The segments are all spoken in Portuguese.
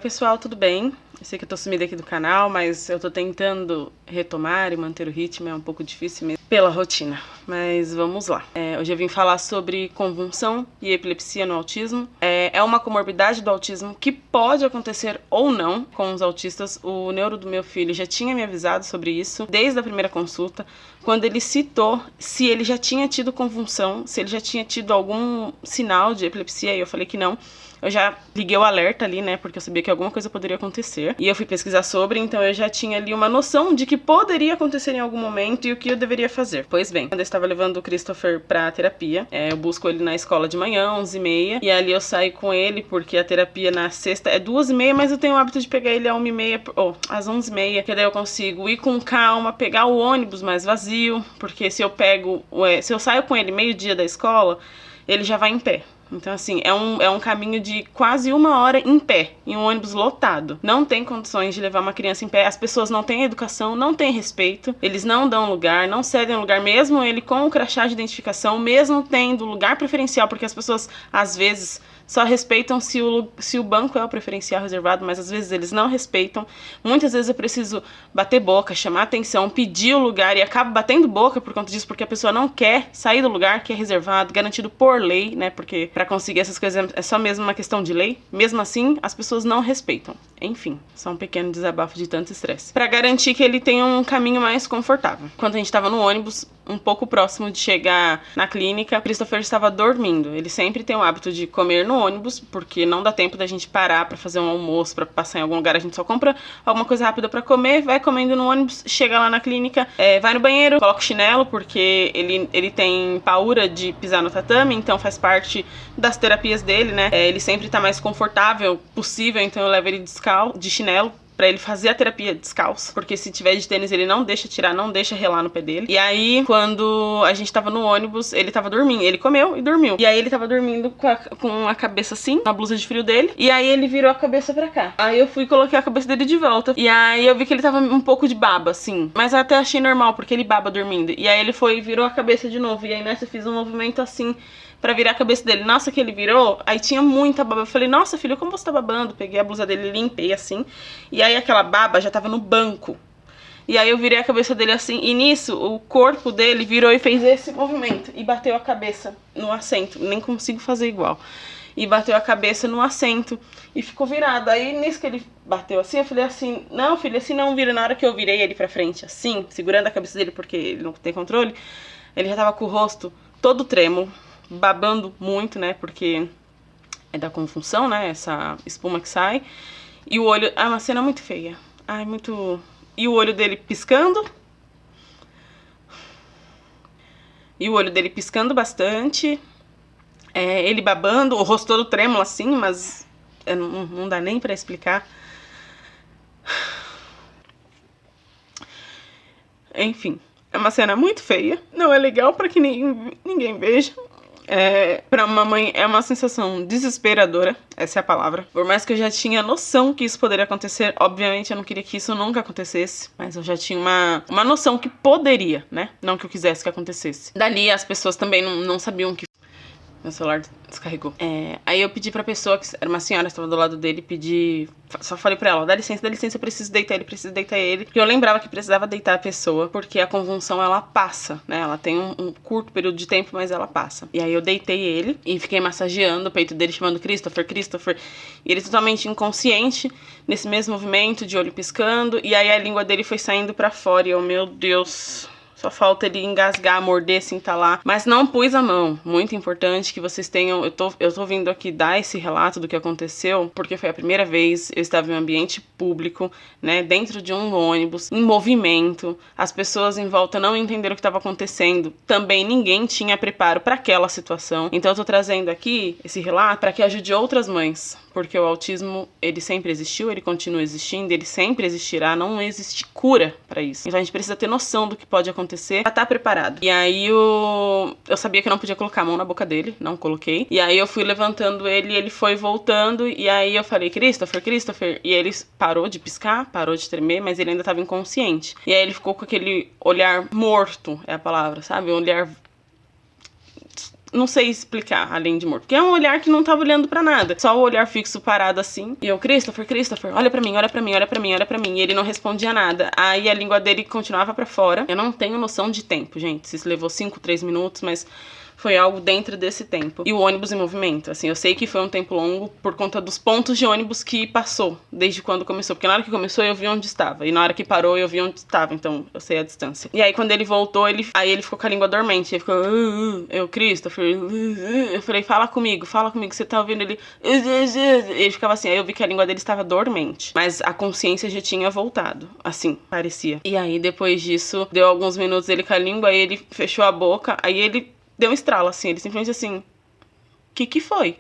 pessoal, tudo bem? Eu sei que eu tô sumida aqui do canal, mas eu tô tentando retomar e manter o ritmo, é um pouco difícil mesmo pela rotina, mas vamos lá. Hoje eu vim falar sobre convulsão e epilepsia no autismo. É uma comorbidade do autismo que pode acontecer ou não com os autistas. O neuro do meu filho já tinha me avisado sobre isso desde a primeira consulta, quando ele citou se ele já tinha tido convulsão, se ele já tinha tido algum sinal de epilepsia, e eu falei que não. Eu já liguei o alerta ali, né, porque eu sabia que alguma coisa poderia acontecer. E eu fui pesquisar sobre, então eu já tinha ali uma noção de que poderia acontecer em algum momento e o que eu deveria fazer. Pois bem, quando eu estava levando o Christopher pra terapia, eu busco ele na escola de manhã, 11h30, e ali eu saio com ele, porque a terapia na sexta é 2h30, mas eu tenho o hábito de pegar ele às 1h30, às 11h30, que daí eu consigo ir com calma, pegar o ônibus mais vazio, porque se eu saio com ele meio-dia da escola, ele já vai em pé. Então, assim, é um caminho de quase 1 hora em pé, em um ônibus lotado. Não tem condições de levar uma criança em pé. As pessoas não têm educação, não têm respeito. Eles não dão lugar, não cedem lugar, mesmo ele com o crachá de identificação, mesmo tendo lugar preferencial, porque as pessoas, às vezes, só respeitam se o banco é o preferencial reservado, mas às vezes eles não respeitam. Muitas vezes eu preciso bater boca, chamar atenção, pedir o lugar e acabo batendo boca por conta disso, porque a pessoa não quer sair do lugar que é reservado, garantido por lei, né? Porque pra conseguir essas coisas é só mesmo uma questão de lei. Mesmo assim, as pessoas não respeitam. Enfim, só um pequeno desabafo de tanto estresse. Pra garantir que ele tenha um caminho mais confortável. Quando a gente tava no ônibus, um pouco próximo de chegar na clínica, o Christopher estava dormindo. Ele sempre tem o hábito de comer no ônibus, porque não dá tempo da gente parar pra fazer um almoço, pra passar em algum lugar. A gente só compra alguma coisa rápida pra comer, vai comendo no ônibus, chega lá na clínica, vai no banheiro, coloca o chinelo, porque ele tem paura de pisar no tatame, então faz parte das terapias dele, né? Ele sempre tá mais confortável possível, então eu levo ele de chinelo, pra ele fazer a terapia descalço, porque se tiver de tênis ele não deixa tirar, não deixa relar no pé dele. E aí, quando a gente tava no ônibus, ele tava dormindo, ele comeu e dormiu. E aí ele tava dormindo com a cabeça assim, na blusa de frio dele, e aí ele virou a cabeça pra cá. Aí eu fui e coloquei a cabeça dele de volta, e aí eu vi que ele tava um pouco de baba, assim, mas eu até achei normal, porque ele baba dormindo. E aí ele foi e virou a cabeça de novo, e aí nessa eu fiz um movimento assim, pra virar a cabeça dele. Nossa, que ele virou, aí tinha muita baba. Eu falei, nossa, filho, como você tá babando? Peguei a blusa dele, limpei assim, e aí aquela baba já tava no banco. E aí eu virei a cabeça dele assim, e nisso o corpo dele virou e fez esse movimento, e bateu a cabeça no assento. Nem consigo fazer igual. E bateu a cabeça no assento, e ficou virado. Aí nisso que ele bateu assim, eu falei assim, não, filho, assim não vira. Na hora que eu virei ele pra frente assim, segurando a cabeça dele, porque ele não tem controle, ele já tava com o rosto todo trêmulo, babando muito, né, porque é da convulsão, né, essa espuma que sai, e o olho, uma cena muito feia, muito, e o olho dele piscando, bastante, ele babando, o rosto todo trêmulo assim, mas não dá nem pra explicar. Enfim, é uma cena muito feia, não é legal pra que ninguém veja. Pra uma mãe é uma sensação desesperadora, essa é a palavra. Por mais que eu já tinha noção que isso poderia acontecer, obviamente eu não queria que isso nunca acontecesse, mas eu já tinha uma noção que poderia, né? Não que eu quisesse que acontecesse. Dali as pessoas também não sabiam que... Meu celular descarregou. Aí eu pedi pra pessoa, que era uma senhora que estava do lado dele, só falei pra ela, dá licença, eu preciso deitar ele. Porque eu lembrava que precisava deitar a pessoa, porque a convulsão, ela passa, né? Ela tem um curto período de tempo, mas ela passa. E aí eu deitei ele e fiquei massageando o peito dele, chamando Christopher. E ele totalmente inconsciente, nesse mesmo movimento, de olho piscando. E aí a língua dele foi saindo pra fora e eu, meu Deus... Só falta ele engasgar, morder, se entalar. Mas não pus a mão. Muito importante que vocês tenham... Eu tô vindo aqui dar esse relato do que aconteceu, porque foi a primeira vez eu estava em um ambiente público, né? Dentro de um ônibus, em movimento. As pessoas em volta não entenderam o que estava acontecendo. Também ninguém tinha preparo para aquela situação. Então eu tô trazendo aqui esse relato para que ajude outras mães. Porque o autismo, ele sempre existiu, ele continua existindo, ele sempre existirá. Não existe cura para isso. Então a gente precisa ter noção do que pode acontecer pra estar preparado. E aí eu sabia que eu não podia colocar a mão na boca dele, não coloquei. E aí eu fui levantando ele foi voltando, e aí eu falei, Christopher, e ele parou de piscar, parou de tremer, mas ele ainda tava inconsciente. E aí ele ficou com aquele olhar morto, é a palavra, sabe? Um olhar não sei explicar, além de morto. Porque é um olhar que não tava olhando pra nada. Só o olhar fixo parado assim. E eu, Christopher, olha pra mim, olha pra mim, olha pra mim, olha pra mim. E ele não respondia nada. Aí a língua dele continuava pra fora. Eu não tenho noção de tempo, gente. Se isso levou 5, 3 minutos, mas foi algo dentro desse tempo. E o ônibus em movimento, assim, eu sei que foi um tempo longo por conta dos pontos de ônibus que passou, desde quando começou. Porque na hora que começou eu vi onde estava, e na hora que parou eu vi onde estava, então eu sei a distância. E aí quando ele voltou, ele ficou com a língua dormente, ele ficou, eu, Christopher, eu falei, fala comigo, você tá ouvindo? Ele ficava assim, aí eu vi que a língua dele estava dormente, mas a consciência já tinha voltado, assim, parecia. E aí depois disso, deu alguns minutos ele com a língua, aí ele fechou a boca, aí ele deu um estralo, assim, ele simplesmente assim, que foi?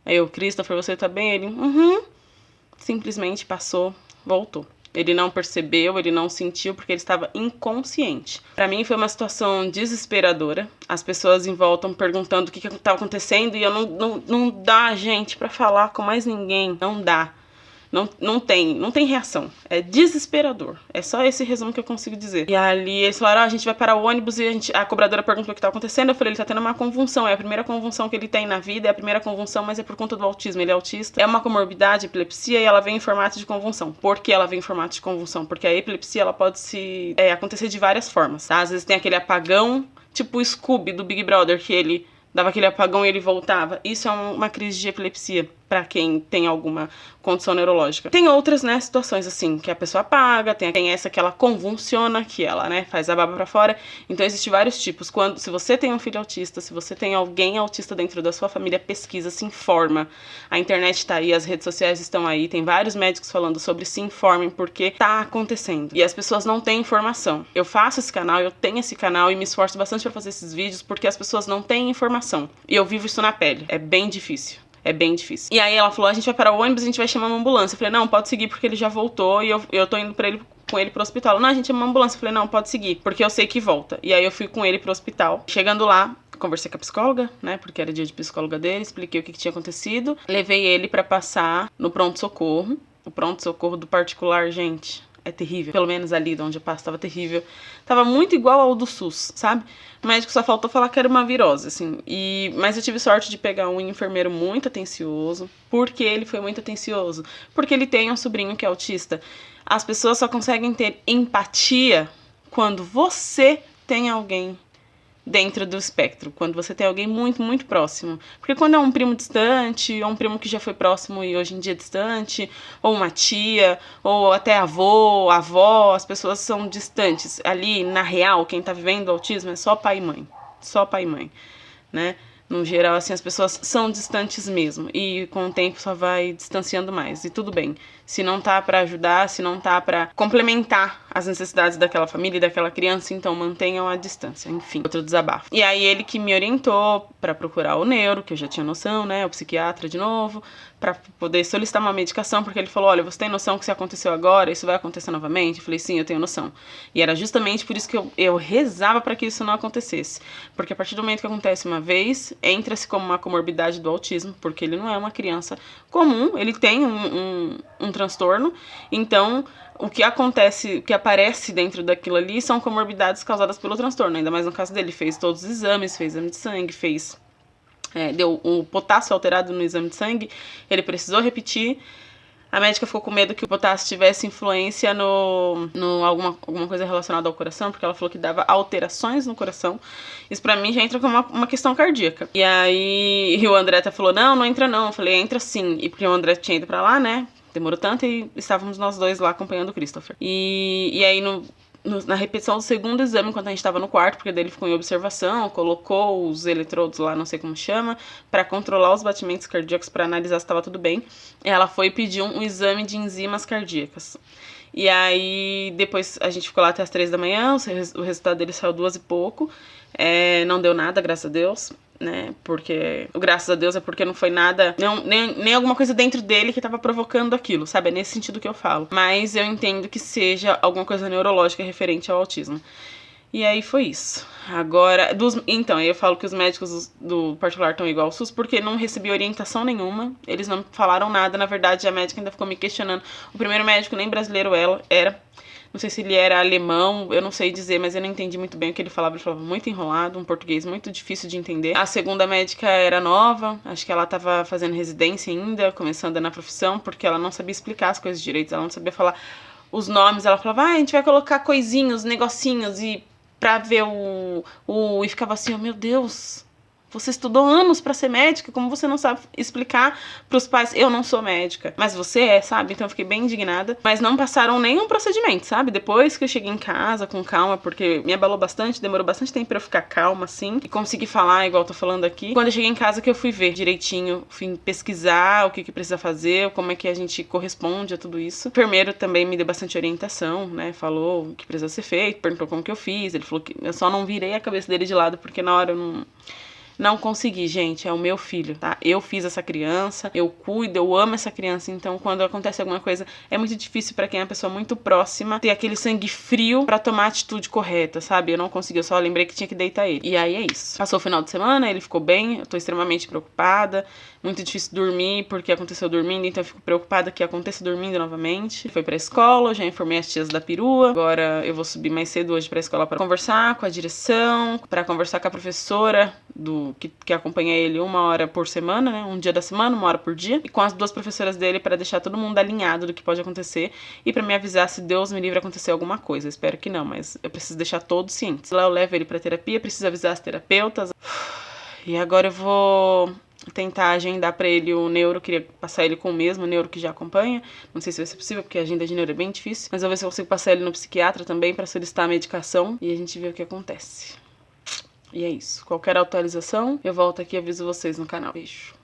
Aí eu, Christopher, você tá bem? Ele, simplesmente passou, voltou. Ele não percebeu, ele não sentiu, porque ele estava inconsciente. Pra mim foi uma situação desesperadora. As pessoas em volta perguntando o que estava acontecendo e eu não dá, gente, pra falar com mais ninguém. Não dá. Não tem reação. É desesperador. É só esse resumo que eu consigo dizer. E ali eles falaram, a gente vai parar o ônibus e a cobradora perguntou o que tá acontecendo. Eu falei, ele tá tendo uma convulsão. É a primeira convulsão que ele tem na vida, é a primeira convulsão, mas é por conta do autismo. Ele é autista. É uma comorbidade, epilepsia, e ela vem em formato de convulsão. Por que ela vem em formato de convulsão? Porque a epilepsia, ela pode acontecer de várias formas, tá? Às vezes tem aquele apagão, tipo o Scooby do Big Brother, que ele dava aquele apagão e ele voltava. Isso é uma crise de epilepsia, pra quem tem alguma condição neurológica. Tem outras, né, situações assim, que a pessoa apaga, tem essa que ela convulsiona, que ela, né, faz a baba pra fora. Então existem vários tipos. Se você tem um filho autista, se você tem alguém autista dentro da sua família, pesquisa, se informa. A internet tá aí, as redes sociais estão aí, tem vários médicos falando sobre se informem, porque tá acontecendo. E as pessoas não têm informação. Eu faço esse canal, eu tenho esse canal e me esforço bastante pra fazer esses vídeos, porque as pessoas não têm informação. E eu vivo isso na pele. É bem difícil. É bem difícil. E aí ela falou, a gente vai parar o ônibus, a gente vai chamar uma ambulância. Eu falei, não, pode seguir porque ele já voltou e eu tô indo com ele pro hospital. Não, a gente chama uma ambulância. Eu falei, não, pode seguir, porque eu sei que volta. E aí eu fui com ele pro hospital. Chegando lá, conversei com a psicóloga, né, porque era dia de psicóloga dele, expliquei o que tinha acontecido. Levei ele pra passar no pronto-socorro. O pronto-socorro do particular, gente, é terrível. Pelo menos ali de onde eu passo, tava terrível. Tava muito igual ao do SUS, sabe? O médico só faltou falar que era uma virose, assim. Mas eu tive sorte de pegar um enfermeiro muito atencioso. Por que ele foi muito atencioso? Porque ele tem um sobrinho que é autista. As pessoas só conseguem ter empatia quando você tem alguém dentro do espectro, quando você tem alguém muito, muito próximo. Porque quando é um primo distante, ou um primo que já foi próximo e hoje em dia é distante, ou uma tia, ou até avô, avó, as pessoas são distantes. Ali, na real, quem tá vivendo o autismo é só pai e mãe. Só pai e mãe, né? No geral, assim, as pessoas são distantes mesmo. E com o tempo só vai distanciando mais. E tudo bem. Se não tá pra ajudar, se não tá pra complementar as necessidades daquela família e daquela criança, então mantenham a distância. Enfim, outro desabafo. E aí ele que me orientou pra procurar o neuro, que eu já tinha noção, né? O psiquiatra de novo, pra poder solicitar uma medicação, porque ele falou, olha, você tem noção que se aconteceu agora, isso vai acontecer novamente? Eu falei, sim, eu tenho noção. E era justamente por isso que eu rezava pra que isso não acontecesse. Porque a partir do momento que acontece uma vez, entra-se como uma comorbidade do autismo, porque ele não é uma criança comum, ele tem um transtorno, então o que acontece, o que aparece dentro daquilo ali são comorbidades causadas pelo transtorno, ainda mais no caso dele, fez todos os exames, fez exame de sangue, deu o potássio alterado no exame de sangue, ele precisou repetir. A médica ficou com medo que o potássio tivesse influência alguma coisa relacionada ao coração, porque ela falou que dava alterações no coração. Isso pra mim já entra como uma questão cardíaca. E aí o André até falou, não entra não. Eu falei, entra sim. E porque o André tinha ido pra lá, né? Demorou tanto e estávamos nós dois lá acompanhando o Christopher. E aí na repetição do segundo exame, enquanto a gente tava no quarto, porque daí ele ficou em observação, colocou os eletrodos lá, não sei como chama, pra controlar os batimentos cardíacos, pra analisar se tava tudo bem. Ela foi e pediu um exame de enzimas cardíacas. E aí, depois a gente ficou lá até as 3 da manhã, o resultado dele saiu 2 e pouco. Não deu nada, graças a Deus, né? Porque o graças a Deus é porque não foi nada, nem alguma coisa dentro dele que tava provocando aquilo, sabe? É nesse sentido que eu falo. Mas eu entendo que seja alguma coisa neurológica referente ao autismo. E aí foi isso. Agora, então, aí eu falo que os médicos do particular estão igual ao SUS, porque não recebi orientação nenhuma, eles não falaram nada, na verdade a médica ainda ficou me questionando. O primeiro médico nem brasileiro era, Não sei se ele era alemão, eu não sei dizer, mas eu não entendi muito bem o que ele falava muito enrolado, um português muito difícil de entender. A segunda médica era nova, acho que ela tava fazendo residência ainda, começando na profissão, porque ela não sabia explicar as coisas direito, ela não sabia falar os nomes, ela falava, a gente vai colocar coisinhos, negocinhos, e pra ver e ficava assim, oh meu Deus, você estudou anos pra ser médica, como você não sabe explicar pros pais? Eu não sou médica, mas você é, sabe? Então eu fiquei bem indignada, mas não passaram nenhum procedimento, sabe? Depois que eu cheguei em casa com calma, porque me abalou bastante, demorou bastante tempo pra eu ficar calma, assim, e conseguir falar igual eu tô falando aqui. Quando eu cheguei em casa que eu fui ver direitinho, fui pesquisar o que precisa fazer, como é que a gente corresponde a tudo isso. O enfermeiro também me deu bastante orientação, né? Falou o que precisa ser feito, perguntou como que eu fiz, ele falou que eu só não virei a cabeça dele de lado, porque na hora eu não consegui, gente, é o meu filho, tá? Eu fiz essa criança, eu cuido, eu amo essa criança, então quando acontece alguma coisa, é muito difícil pra quem é uma pessoa muito próxima ter aquele sangue frio pra tomar a atitude correta, sabe? Eu não consegui, eu só lembrei que tinha que deitar ele. E aí é isso. Passou o final de semana, ele ficou bem, eu tô extremamente preocupada, muito difícil dormir porque aconteceu dormindo, então eu fico preocupada que aconteça dormindo novamente. Ele foi pra escola, eu já informei as tias da perua, agora eu vou subir mais cedo hoje pra escola pra conversar com a direção, pra conversar com a professora que acompanha ele 1 hora por semana, né? Um dia da semana, 1 hora por dia. E com as 2 professoras dele para deixar todo mundo alinhado do que pode acontecer e para me avisar se Deus me livre acontecer alguma coisa. Espero que não, mas eu preciso deixar todos cientes. Lá eu levo ele para terapia, preciso avisar as terapeutas. E agora eu vou tentar agendar para ele o neuro, queria passar ele com o mesmo neuro que já acompanha. Não sei se vai ser possível, porque a agenda de neuro é bem difícil. Mas eu vou ver se eu consigo passar ele no psiquiatra também para solicitar a medicação e a gente vê o que acontece. E é isso. Qualquer atualização, eu volto aqui e aviso vocês no canal. Beijo.